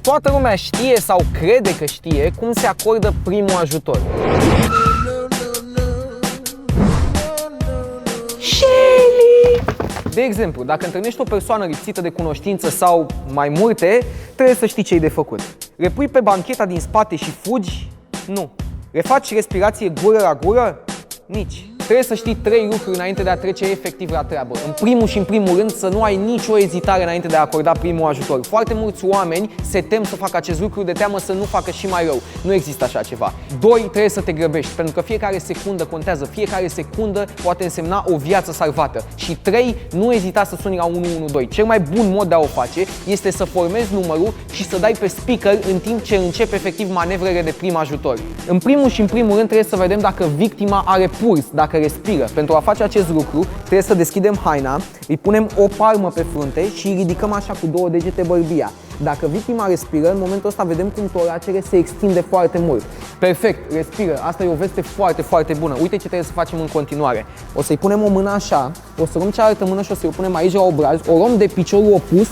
Toată lumea știe sau crede că știe cum se acordă primul ajutor. De exemplu, dacă întâlnești o persoană lipsită de cunoștință sau mai multe, trebuie să știi ce-i de făcut. Le pui pe bancheta din spate și fugi? Nu. Le faci respirație gură la gură? Nici. Trebuie să știi 3 lucruri înainte de a trece efectiv la treabă. În primul și în primul rând să nu ai nicio ezitare înainte de a acorda primul ajutor. Foarte mulți oameni se tem să facă acest lucru de teamă să nu facă și mai rău. Nu există așa ceva. 2. Trebuie să te grăbești, pentru că fiecare secundă contează. Fiecare secundă poate însemna o viață salvată. Și 3. Nu ezita să suni la 112. Cel mai bun mod de a o face este să formezi numărul și să dai pe speaker în timp ce începe efectiv manevrele de prim ajutor. În primul și în primul rând trebuie să vedem dacă victima are puls, dacă respiră. Pentru a face acest lucru, trebuie să deschidem haina, îi punem o palmă pe frunte și îi ridicăm așa cu 2 degete bărbia. Dacă victima respiră, în momentul ăsta vedem cum toracele se extinde foarte mult. Perfect, respiră. Asta e o veste foarte, foarte bună. Uite ce trebuie să facem în continuare. O să-i punem o mână așa, o să luăm cealaltă mână și o să-i punem aici la obraz, o luăm de piciorul opus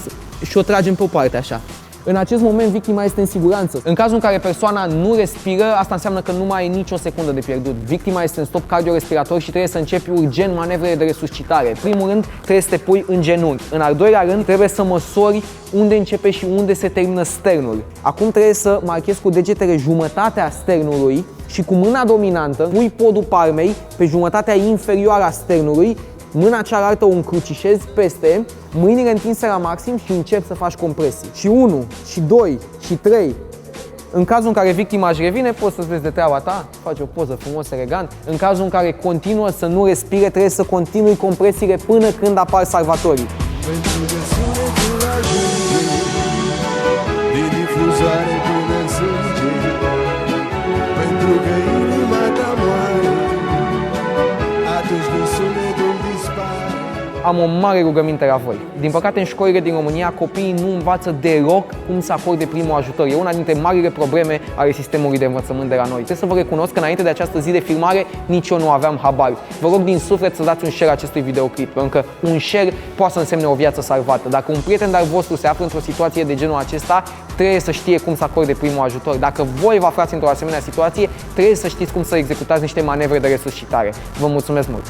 și o tragem pe o parte așa. În acest moment, victima este în siguranță. În cazul în care persoana nu respiră, asta înseamnă că nu mai e nicio secundă de pierdut. Victima este în stop cardiorespirator și trebuie să începi urgent manevrele de resuscitare. În primul rând, trebuie să te pui în genunchi. În al doilea rând, trebuie să măsori unde începe și unde se termină sternul. Acum trebuie să marchezi cu degetele jumătatea sternului și cu mâna dominantă pui podul palmei pe jumătatea inferioară a sternului. Mâna cealaltă o încrucișezi peste, mâinile întinse la maxim și începi să faci compresii. Și 1, și 2, și 3. În cazul în care victima își revine, poți să-ți vezi de treaba ta, faci o poză frumos, elegant. În cazul în care continuă să nu respire, trebuie să continui compresiile până când apar salvatorii. Am o mare rugăminte la voi. Din păcate, în școlile din România, copiii nu învață deloc cum să acorde primul ajutor. E una dintre marile probleme ale sistemului de învățământ de la noi. Trebuie să vă recunosc că înainte de această zi de filmare, nici eu nu aveam habar. Vă rog din suflet să dați un share acestui videoclip, pentru că un share poate să însemne o viață salvată. Dacă un prieten de-al vostru se află într-o situație de genul acesta, trebuie să știe cum să acorde primul ajutor. Dacă voi vă aflați într-o asemenea situație, trebuie să știți cum să executați niște manevre de resuscitare. Vă mulțumesc mult!